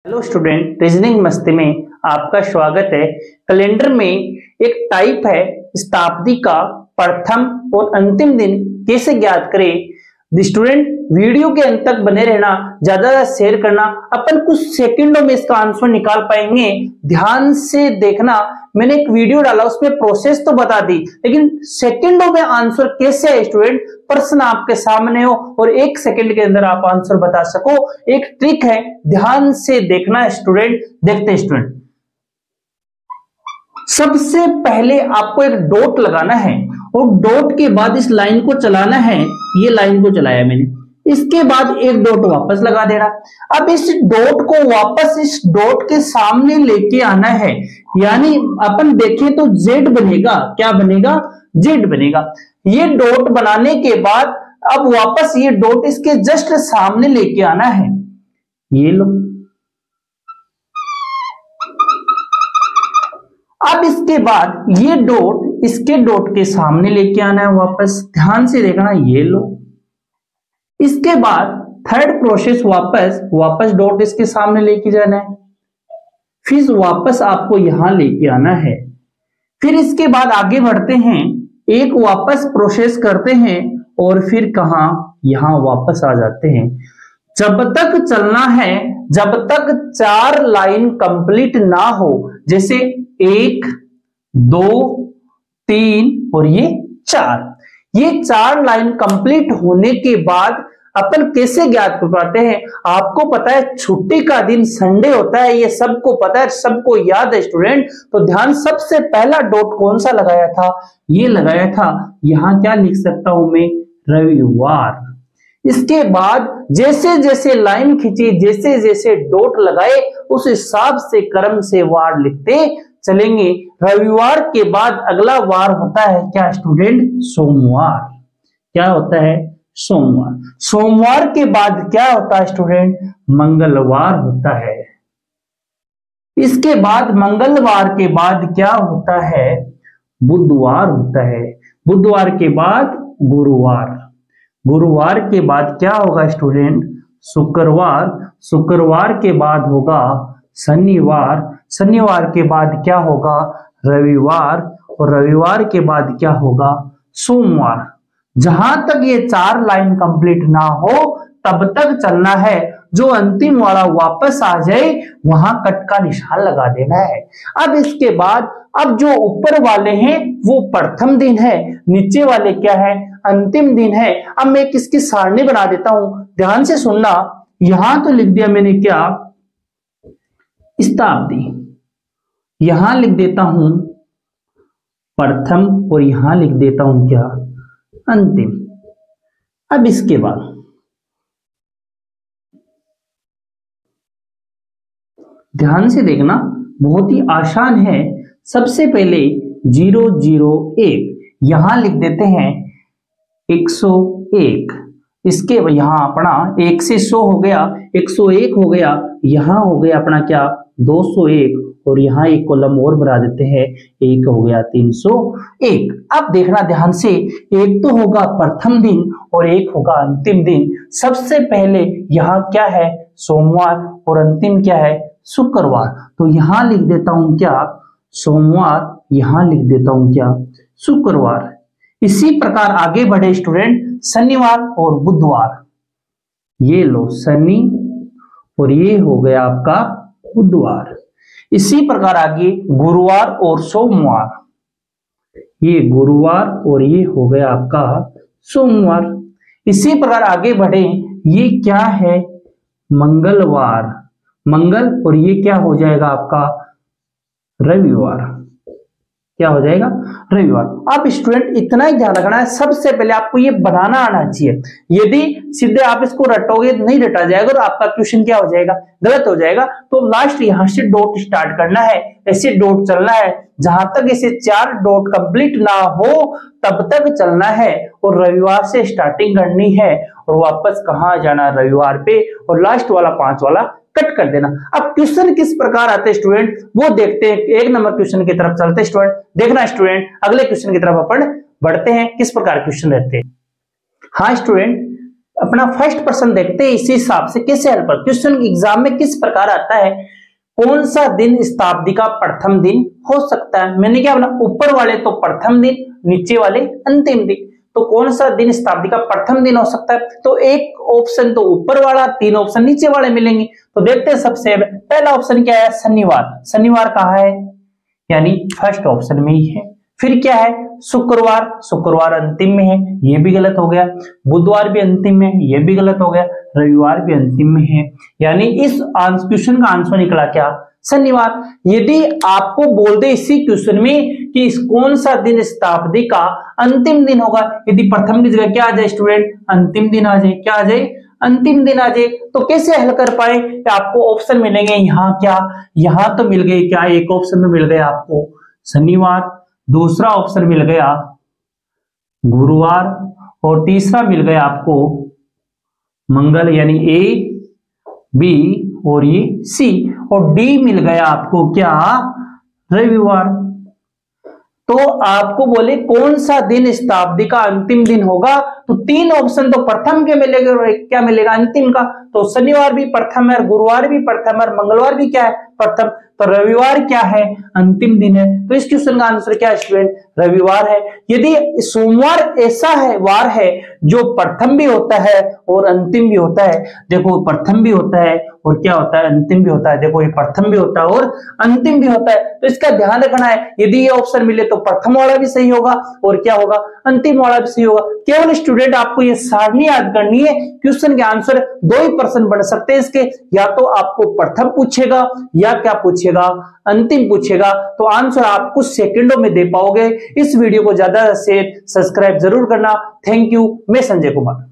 Hello student, reasoning मस्ती में आपका स्वागत है। कैलेंडर में एक टाइप है शताब्दी का प्रथम और अंतिम दिन कैसे ज्ञात करें। स्टूडेंट वीडियो के अंत तक बने रहना, ज्यादा शेयर करना, अपन कुछ सेकंडों में इसका आंसर निकाल पाएंगे। ध्यान से देखना, मैंने एक वीडियो डाला उसमें प्रोसेस तो बता दी, लेकिन सेकंडों में आंसर कैसे है स्टूडेंट, प्रश्न आपके सामने हो और एक सेकंड के अंदर आप आंसर बता सको। एक ट्रिक है, ध्यान से देखना स्टूडेंट। देखते हैं स्टूडेंट, सबसे पहले आपको एक डॉट लगाना है और डॉट के बाद इस लाइन को चलाना है। ये लाइन को चलाया मैंने, इसके बाद एक डॉट वापस लगा देना। अब इस डॉट को वापस इस डॉट के सामने लेके आना है, यानी अपन देखें तो जेड बनेगा। क्या बनेगा? जेड बनेगा। ये डॉट बनाने के बाद अब वापस ये डॉट इसके जस्ट सामने लेके आना है। ये लो, अब इसके बाद ये डॉट इसके डॉट के सामने लेके आना है वापस। ध्यान से देखना, ये लो। इसके बाद थर्ड प्रोसेस, वापस डॉट इसके सामने लेके जाना है, फिर वापस आपको यहां लेके आना है। फिर इसके बाद आगे बढ़ते हैं, एक वापस प्रोसेस करते हैं और फिर कहां, यहां वापस आ जाते हैं। जब तक चलना है, जब तक 4 लाइन कंप्लीट ना हो, जैसे 1, 2, 3 और ये 4, ये 4 लाइन कंप्लीट होने के बाद अपन कैसे ज्ञात कर पाते हैं? आपको पता है छुट्टी का दिन संडे होता है, ये सबको पता है, सबको याद है स्टूडेंट। तो ध्यान, सबसे पहला डॉट कौन सा लगाया था? ये लगाया था। यहां क्या लिख सकता हूं मैं? रविवार। इसके बाद जैसे जैसे लाइन खींची, जैसे जैसे डॉट लगाए, उस हिसाब से क्रम से वार लिखते चलेंगे। रविवार के बाद अगला वार होता है क्या स्टूडेंट? सोमवार। क्या होता है? सोमवार। सोमवार के बाद क्या होता है स्टूडेंट? मंगलवार होता है। इसके बाद मंगलवार के बाद क्या होता है? बुधवार होता है। बुधवार के बाद गुरुवार। गुरुवार के बाद क्या होगा स्टूडेंट? शुक्रवार। शुक्रवार के बाद होगा शनिवार। शनिवार के बाद क्या होगा? रविवार। और रविवार के बाद क्या होगा? सोमवार। जहां तक ये 4 लाइन कंप्लीट ना हो तब तक चलना है। जो अंतिम वाला वापस आ जाए वहां कट का निशान लगा देना है। अब इसके बाद, अब जो ऊपर वाले हैं वो प्रथम दिन है, नीचे वाले क्या है? अंतिम दिन है। अब मैं किसकी सारणी बना देता हूं, ध्यान से सुनना। यहां तो लिख दिया मैंने क्या? शताब्दी। यहां लिख देता हूं प्रथम और यहां लिख देता हूं क्या? अंतिम। अब इसके बाद ध्यान से देखना, बहुत ही आसान है। सबसे पहले 001 यहां लिख देते हैं 101। इसके यहां अपना 1 से 100 हो गया, 101 हो गया, यहां हो गया अपना क्या? 201 और यहां एक कॉलम और बढ़ा देते हैं, 1 हो गया 301। अब देखना ध्यान से, एक तो होगा प्रथम दिन और एक होगा अंतिम दिन। सबसे पहले यहां क्या है? सोमवार और अंतिम क्या है? शुक्रवार। तो यहां लिख देता हूं क्या? सोमवार। यहां लिख देता हूं क्या? शुक्रवार। इसी प्रकार आगे बढ़े स्टूडेंट, शनिवार और बुधवार। ये लो शनि और ये हो गया आपका बुधवार। इसी प्रकार आगे गुरुवार और सोमवार। ये गुरुवार और ये हो गया आपका सोमवार। इसी प्रकार आगे बढ़े, ये क्या है? मंगलवार। मंगल और ये क्या हो जाएगा आपका? रविवार। क्या हो जाएगा? रविवार। अब स्टूडेंट इतना ही ध्यान रखना है, सबसे पहले आपको ये बनाना आना चाहिए। यदि सीधे आप इसको रटोगे, नहीं रटा जाएगा तो आपका क्वेश्चन क्या हो जाएगा? गलत हो जाएगा। तो लास्ट यहां से डॉट स्टार्ट करना है, ऐसे डॉट चलना है। जहां तक इसे 4 डॉट कंप्लीट ना हो तब तक चलना है और रविवार से स्टार्टिंग करनी है और वापस कहां जाना? रविवार पे। और लास्ट वाला 5 वाला कट कर देना। अब क्वेश्चन किस प्रकार आते हैं स्टूडेंट, वो देखते हैं। 1 नंबर क्वेश्चन की तरफ चलते हैं स्टूडेंट। देखना स्टूडेंट, अगले क्वेश्चन की तरफ अपन बढ़ते हैं, किस प्रकार क्वेश्चन रहते हैं। हाँ स्टूडेंट, अपना फर्स्ट पर्सन देखते हैं, इसी हिसाब से कैसे हल कर। क्वेश्चन एग्जाम में किस प्रकार आता है, कौन सा दिन शताब्दी का प्रथम दिन हो सकता है। मैंने क्या बोला, ऊपर वाले तो प्रथम दिन, नीचे वाले अंतिम दिन। तो कौन सा दिन शताब्दी का प्रथम दिन हो सकता है, तो एक ऑप्शन तो ऊपर वाला, 3 ऑप्शन नीचे वाले मिलेंगे। तो देखते हैं सबसे पहला ऑप्शन क्या है, शनिवार। शनिवार कहाँ है, यानी फर्स्ट ऑप्शन में ही है। फिर क्या है, शुक्रवार। शुक्रवार अंतिम में है, ये भी गलत हो गया। बुधवार भी अंतिम में है, ये भी गलत हो गया। रविवार भी अंतिम में है, यानी इस क्वेश्चन का आंसर निकला क्या, शनिवार। यदि आपको बोल दे इसी क्वेश्चन में कि कौन सा दिन शताब्दी का अंतिम दिन होगा, यदि प्रथम की जगह क्या आ जाए स्टूडेंट, अंतिम दिन आ जाए। क्या आ जाए, अंतिम दिन आ जाए। तो कैसे हल कर पाए, कि आपको ऑप्शन मिलेंगे यहाँ, क्या यहाँ तो मिल गए, क्या एक ऑप्शन तो मिल गया आपको शनिवार, दूसरा ऑप्शन मिल गया गुरुवार, और तीसरा मिल गया आपको मंगल, यानी ए, बी और ये सी, और डी मिल गया आपको क्या, रविवार। तो आपको बोले कौन सा दिन शताब्दी का अंतिम दिन होगा, तो 3 ऑप्शन तो प्रथम के मिलेगा और एक क्या मिलेगा, अंतिम का। तो शनिवार भी प्रथम है, गुरुवार भी प्रथम है, मंगलवार भी क्या है, प्रथम। तो रविवार क्या है, अंतिम दिन है। तो इस क्वेश्चन का आंसर क्या है स्टूडेंट, रविवार है। यदि सोमवार ऐसा है, वार है जो प्रथम भी होता है और अंतिम भी होता है, देखो प्रथम भी होता है और क्या होता है, अंतिम भी होता है। देखो ये प्रथम भी होता है और अंतिम भी होता है, तो इसका ध्यान रखना है। यदि ये ऑप्शन मिले तो प्रथम वाला भी सही होगा और क्या होगा, अंतिम वाला भी सही होगा। केवल स्टूडेंट आपको ये सारणी याद करनी है। क्वेश्चन के आंसर 2 ही पर्सन बन सकते हैं इसके, या तो आपको प्रथम पूछेगा या क्या पूछेगा, अंतिम पूछेगा। तो आंसर आप कुछ सेकंडों में दे पाओगे। इस वीडियो को ज्यादा शेयर, सब्सक्राइब जरूर करना। Thank you. मैं संजय कुमार।